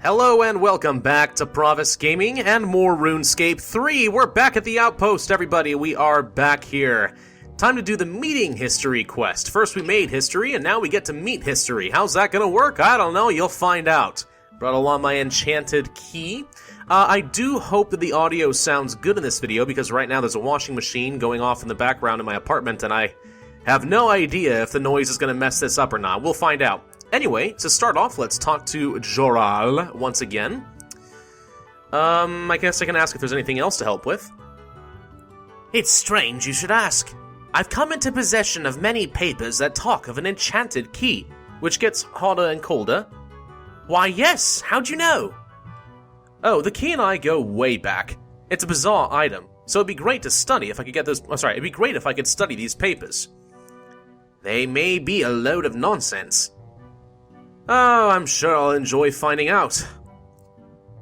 Hello and welcome back to Pravus Gaming and more Runescape 3. We're back at the outpost, everybody. We are back here. Time to do the meeting history quest. First we made history, and now we get to meet history. How's that gonna work? I don't know. You'll find out. Brought along my enchanted key. I do hope that the audio sounds good in this video, because right now there's a washing machine going off in the background in my apartment, and I have no idea if the noise is gonna mess this up or not. We'll find out. Anyway, to start off, let's talk to Joral once again. I guess I can ask if there's anything else to help with. It's strange you should ask. I've come into possession of many papers that talk of an enchanted key. Which gets hotter and colder. Why, yes, how'd you know? Oh, the key and I go way back. It's a bizarre item, so it'd be great to study if I could get those. It'd be great if I could study these papers. They may be a load of nonsense. Oh, I'm sure I'll enjoy finding out.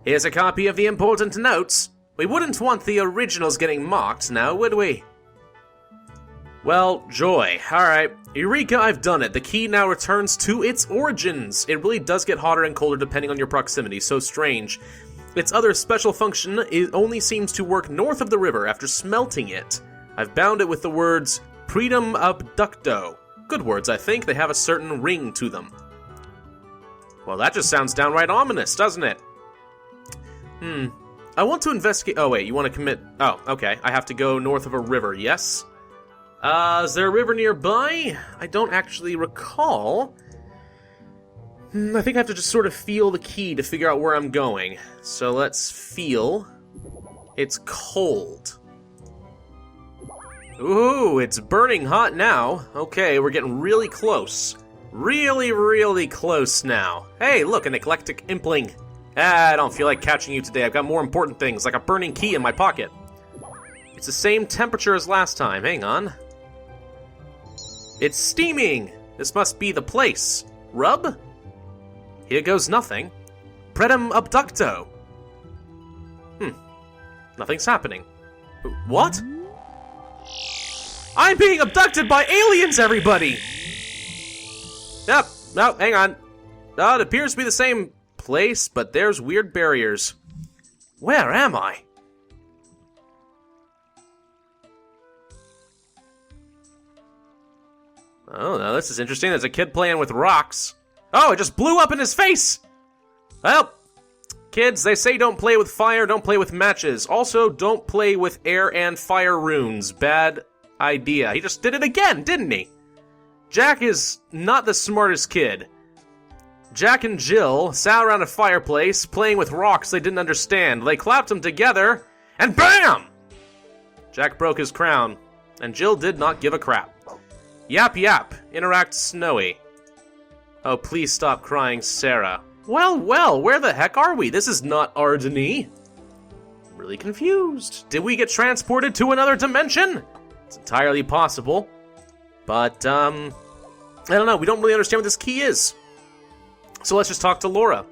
Here's a copy of the important notes. We wouldn't want the originals getting marked now, would we? Well, joy. Alright. Eureka, I've done it. The key now returns to its origins. It really does get hotter and colder depending on your proximity. So strange. Its other special function only seems to work north of the river after smelting it. I've bound it with the words, Predum Abducto. Good words, I think. They have a certain ring to them. Well, that just sounds downright ominous, doesn't it? I want to investigate... Oh, wait, you want to commit... Oh, okay. I have to go north of a river, yes? Is there a river nearby? I don't actually recall. I think I have to just sort of feel the key to figure out where I'm going. So let's feel. It's cold. Ooh, it's burning hot now. Okay, we're getting really close. Really close now. Hey, look, an eclectic impling. I don't feel like catching you today. I've got more important things, like a burning key in my pocket. It's the same temperature as last time. Hang on. It's steaming! This must be the place. Rub? Here goes nothing. Predum Abducto. Nothing's happening. What? I'm being abducted by aliens, everybody! Yep, no, hang on. It appears to be the same place, but there's weird barriers. Where am I? Oh, now this is interesting. There's a kid playing with rocks. Oh, it just blew up in his face! Well, kids, they say don't play with fire, don't play with matches. Also, don't play with air and fire runes. Bad idea. He just did it again, didn't he? Jack is not the smartest kid. Jack and Jill sat around a fireplace playing with rocks they didn't understand. They clapped them together, and BAM! Jack broke his crown, and Jill did not give a crap. Yap yap, interact Snowy. Oh, please stop crying, Sarah. Well, where the heck are we? This is not Ardeny. I'm really confused. Did we get transported to another dimension? It's entirely possible. But, I don't know. We don't really understand what this key is. So let's just talk to Laura.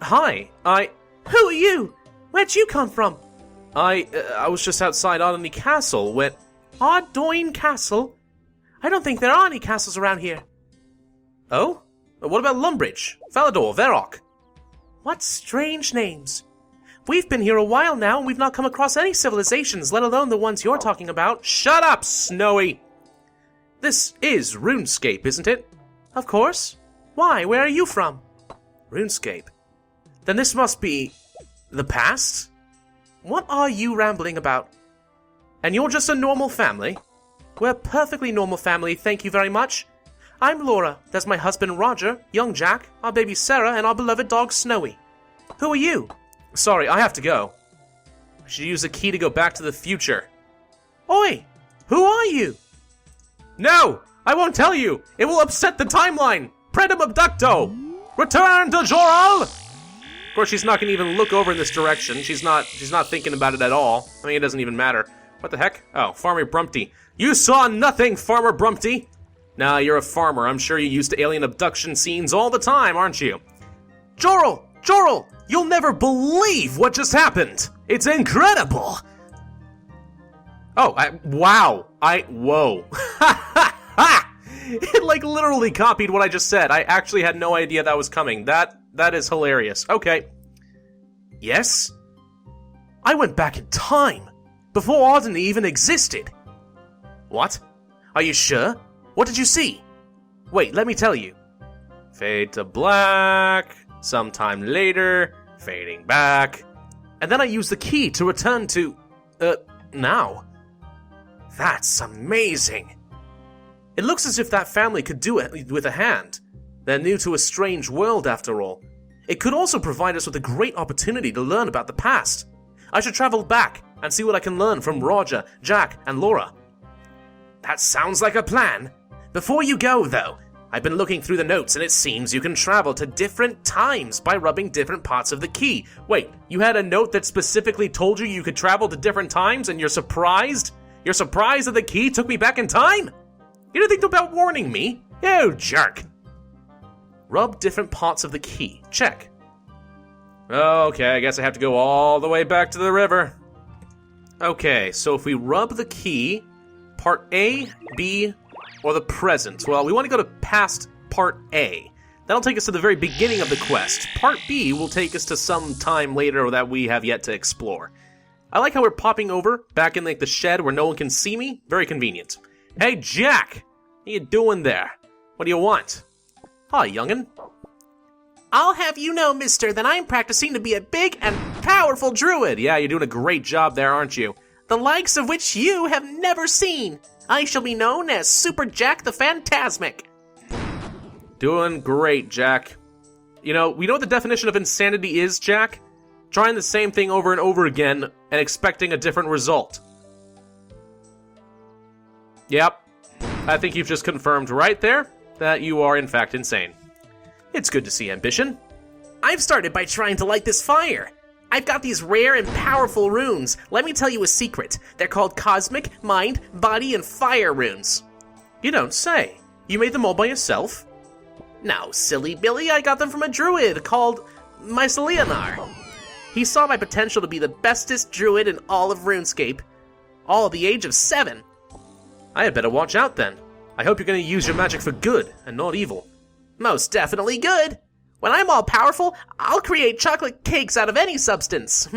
Hi, Who are you? Where'd you come from? I was just outside Ardeny Castle when... Ardeny Castle? I don't think there are any castles around here. Oh? What about Lumbridge? Falador, Varrock? What strange names. We've been here a while now, and we've not come across any civilizations, let alone the ones you're talking about. Shut up, Snowy! This is Runescape, isn't it? Of course. Why? Where are you from? Runescape. Then this must be... the past? What are you rambling about? And you're just a normal family? We're a perfectly normal family, thank you very much. I'm Laura. There's my husband Roger, young Jack, our baby Sarah, and our beloved dog Snowy. Who are you? Sorry, I have to go. I should use the key to go back to the future. Oi! Who are you? No! I won't tell you! It will upset the timeline! Predum Abducto! Return to Joral! Of course, she's not going to even look over in this direction. She's not thinking about it at all. I mean, it doesn't even matter. What the heck? Oh, Farmer Brumpty. You saw nothing, Farmer Brumpty! Nah, you're a farmer. I'm sure you're used to alien abduction scenes all the time, aren't you? Joral! Joral! You'll never believe what just happened! It's incredible! Oh, wow. Whoa. Ha ha ha! It, like, literally copied what I just said. I actually had no idea that was coming. That is hilarious. Okay. Yes? I went back in time, before Arden even existed. What? Are you sure? What did you see? Wait, let me tell you. Fade to black, sometime later, fading back. And then I used the key to return to, now. That's amazing. It looks as if that family could do it with a hand. They're new to a strange world, after all. It could also provide us with a great opportunity to learn about the past. I should travel back and see what I can learn from Roger, Jack, and Laura. That sounds like a plan. Before you go, though, I've been looking through the notes and it seems you can travel to different times by rubbing different parts of the key. Wait, you had a note that specifically told you could travel to different times and you're surprised? You're surprised that the key took me back in time? You didn't think about warning me? You jerk. Rub different parts of the key. Check. Okay, I guess I have to go all the way back to the river. Okay, so if we rub the key, part A, B, or the present. Well, we want to go to past part A. That'll take us to the very beginning of the quest. Part B will take us to some time later that we have yet to explore. I like how we're popping over, back in like the shed where no one can see me. Very convenient. Hey, Jack! What you doing there? What do you want? Hi, young'un. I'll have you know, mister, that I'm practicing to be a big and powerful druid. Yeah, you're doing a great job there, aren't you? The likes of which you have never seen. I shall be known as Super Jack the Phantasmic. Doing great, Jack. You know what the definition of insanity is, Jack? Trying the same thing over and over again and expecting a different result. Yep. I think you've just confirmed right there that you are in fact insane. It's good to see ambition. I've started by trying to light this fire. I've got these rare and powerful runes. Let me tell you a secret. They're called Cosmic, Mind, Body, and Fire runes. You don't say. You made them all by yourself? No, silly Billy, I got them from a druid called Mycelianar. He saw my potential to be the bestest druid in all of Runescape. All at the age of 7. I had better watch out then. I hope you're going to use your magic for good and not evil. Most definitely good. When I'm all powerful, I'll create chocolate cakes out of any substance.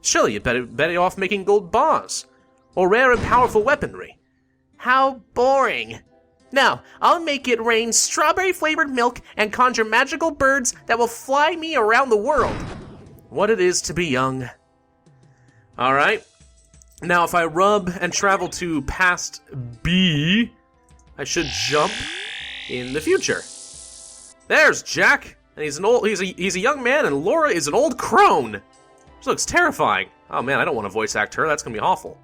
Surely you're better off making gold bars. Or rare and powerful weaponry. How boring. Now, I'll make it rain strawberry-flavored milk and conjure magical birds that will fly me around the world. What it is to be young. Alright. Now, if I rub and travel to past B, I should jump in the future. There's Jack, and he's a young man, and Laura is an old crone. She looks terrifying. Oh man, I don't want to voice act her. That's gonna be awful.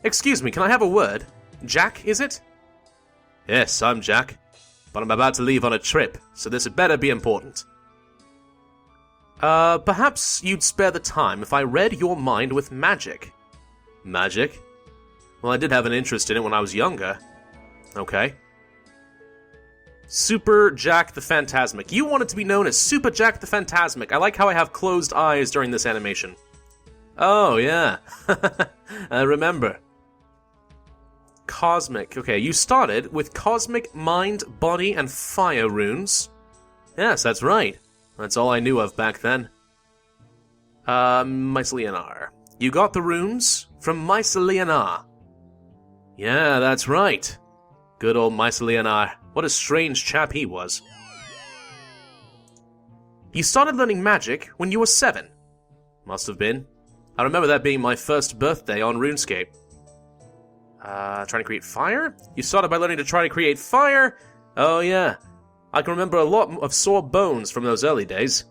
Excuse me, can I have a word? Jack, is it? Yes, I'm Jack, but I'm about to leave on a trip, so this had better be important. Perhaps you'd spare the time if I read your mind with magic. Magic? Well, I did have an interest in it when I was younger. Okay. Super Jack the Phantasmic. You wanted to be known as Super Jack the Phantasmic. I like how I have closed eyes during this animation. Oh, yeah. I remember. Cosmic. Okay, you started with Cosmic, Mind, Body, and Fire runes. Yes, that's right. That's all I knew of back then. Mycelianar. You got the runes from Mycelianar. Yeah, that's right. Good old Mycelianar. What a strange chap he was. You started learning magic when you were 7. Must have been. I remember that being my first birthday on Runescape. Trying to create fire? You started by learning to try to create fire? Oh yeah. I can remember a lot of sore bones from those early days.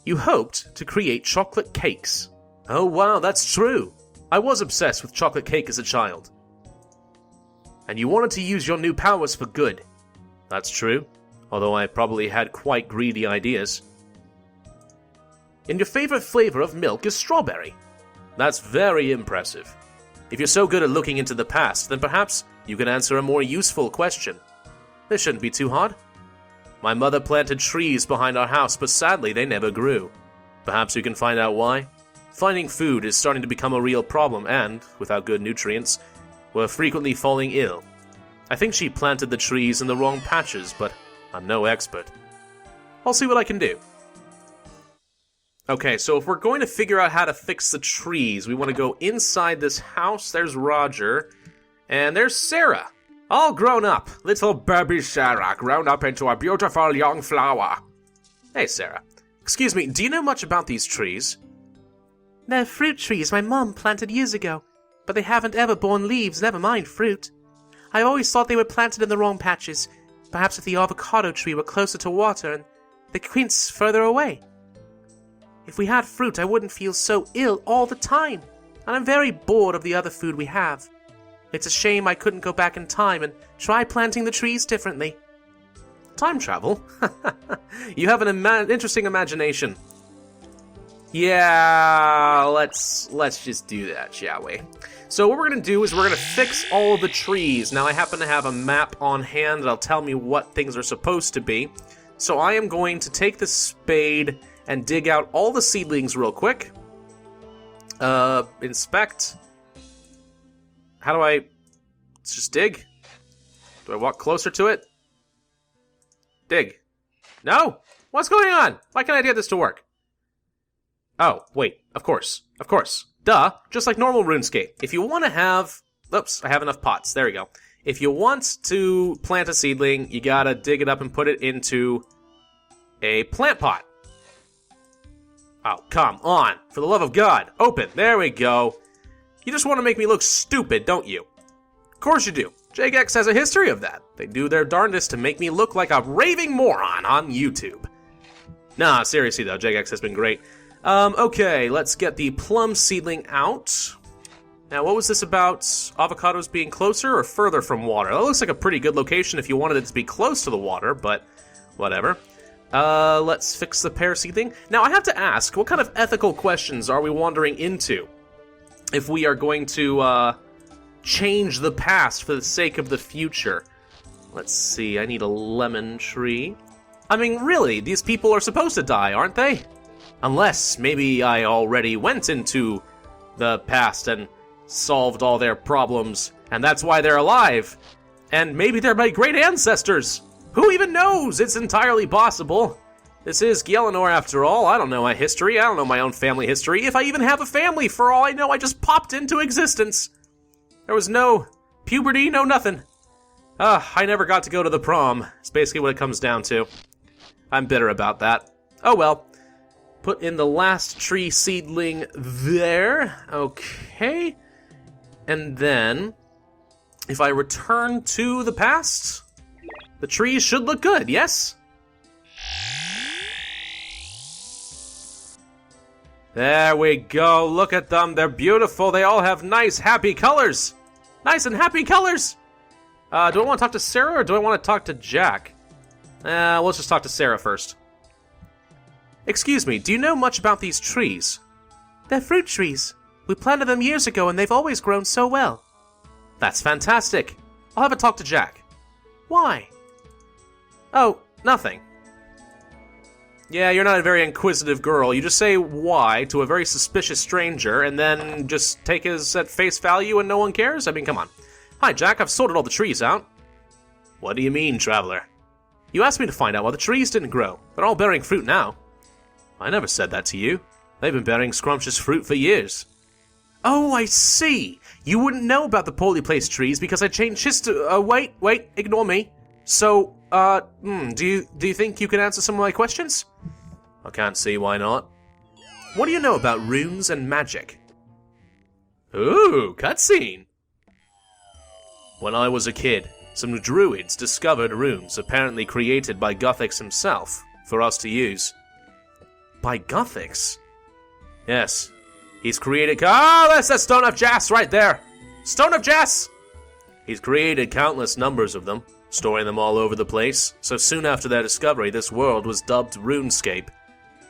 You hoped to create chocolate cakes. Oh wow, that's true. I was obsessed with chocolate cake as a child. And you wanted to use your new powers for good. That's true, although I probably had quite greedy ideas. And your favorite flavor of milk is strawberry. That's very impressive. If you're so good at looking into the past, then perhaps you can answer a more useful question. This shouldn't be too hard. My mother planted trees behind our house, but sadly they never grew. Perhaps you can find out why? Finding food is starting to become a real problem, and, without good nutrients, were frequently falling ill. I think she planted the trees in the wrong patches, but I'm no expert. I'll see what I can do. Okay, so if we're going to figure out how to fix the trees, we want to go inside this house. There's Roger. And there's Sarah. All grown up. Little baby Sarah, grown up into a beautiful young flower. Hey, Sarah. Excuse me, do you know much about these trees? They're fruit trees my mom planted years ago, but they haven't ever borne leaves, never mind fruit. I always thought they were planted in the wrong patches. Perhaps if the avocado tree were closer to water and the quince further away. If we had fruit, I wouldn't feel so ill all the time, and I'm very bored of the other food we have. It's a shame I couldn't go back in time and try planting the trees differently. Time travel? You have an interesting imagination. Yeah, let's just do that, shall we? So what we're going to do is we're going to fix all of the trees. Now, I happen to have a map on hand that'll tell me what things are supposed to be. So I am going to take the spade and dig out all the seedlings real quick. Inspect. How do I... Let's just dig. Do I walk closer to it? Dig. No? What's going on? Why can't I get this to work? Oh, wait. Of course. Of course. Duh. Just like normal RuneScape. If you want to have... Oops, I have enough pots. There we go. If you want to plant a seedling, you gotta dig it up and put it into a plant pot. Oh, come on. For the love of God. Open. There we go. You just want to make me look stupid, don't you? Of course you do. Jagex has a history of that. They do their darndest to make me look like a raving moron on YouTube. Nah, seriously though, Jagex has been great. Okay, let's get the plum seedling out. Now, what was this about avocados being closer or further from water? That looks like a pretty good location if you wanted it to be close to the water, but whatever. Let's fix the pear seedling. Now, I have to ask, what kind of ethical questions are we wandering into if we are going to change the past for the sake of the future? Let's see, I need a lemon tree. I mean, really, these people are supposed to die, aren't they? Unless maybe I already went into the past and solved all their problems, and that's why they're alive. And maybe they're my great ancestors. Who even knows? It's entirely possible. This is Gielinor after all. I don't know my history. I don't know my own family history. If I even have a family, for all I know, I just popped into existence. There was no puberty, no nothing. I never got to go to the prom. It's basically what it comes down to. I'm bitter about that. Oh well. Put in the last tree seedling there. Okay. And then, if I return to the past, the trees should look good, yes? There we go. Look at them. They're beautiful. They all have nice, happy colors. Nice and happy colors. Do I want to talk to Sarah or do I want to talk to Jack? Let's just talk to Sarah first. Excuse me, do you know much about these trees? They're fruit trees. We planted them years ago and they've always grown so well. That's fantastic. I'll have a talk to Jack. Why? Oh, nothing. Yeah, you're not a very inquisitive girl. You just say why to a very suspicious stranger and then just take us at face value and no one cares? I mean, come on. Hi, Jack, I've sorted all the trees out. What do you mean, traveler? You asked me to find out why the trees didn't grow. They're all bearing fruit now. I never said that to you. They've been bearing scrumptious fruit for years. Oh, I see. You wouldn't know about the poorly placed trees because I changed wait, ignore me. So, do you think you can answer some of my questions? I can't see why not. What do you know about runes and magic? Ooh, cutscene. When I was a kid, some druids discovered runes apparently created by Guthix himself for us to use. By Guthix? Yes. He's created... that's the Stone of Jas right there! Stone of Jas! He's created countless numbers of them, storing them all over the place, so soon after their discovery, this world was dubbed Runescape.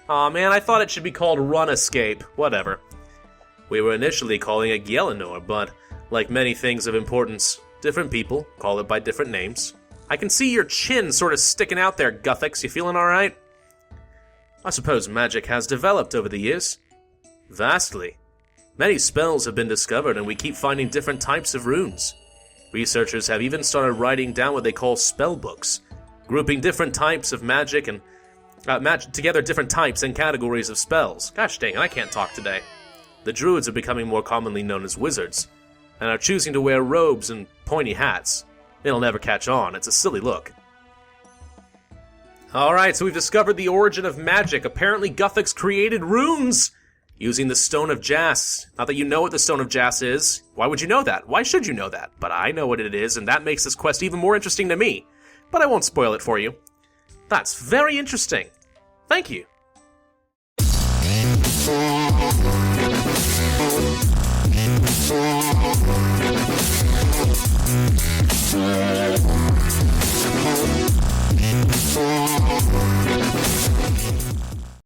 Aw man, I thought it should be called Runescape. Whatever. We were initially calling it Gielinor, but, like many things of importance, different people call it by different names. I can see your chin sort of sticking out there, Guthix. You feeling alright? I suppose magic has developed over the years. Vastly. Many spells have been discovered, and we keep finding different types of runes. Researchers have even started writing down what they call spell books, grouping different types of magic and match together different types and categories of spells. Gosh dang it, I can't talk today. The druids are becoming more commonly known as wizards, and are choosing to wear robes and pointy hats. It'll never catch on, it's a silly look. Alright, so we've discovered the origin of magic. Apparently Guthix created runes using the Stone of Jas. Not that you know what the Stone of Jas is. Why would you know that? Why should you know that? But I know what it is, and that makes this quest even more interesting to me. But I won't spoil it for you. That's very interesting. Thank you.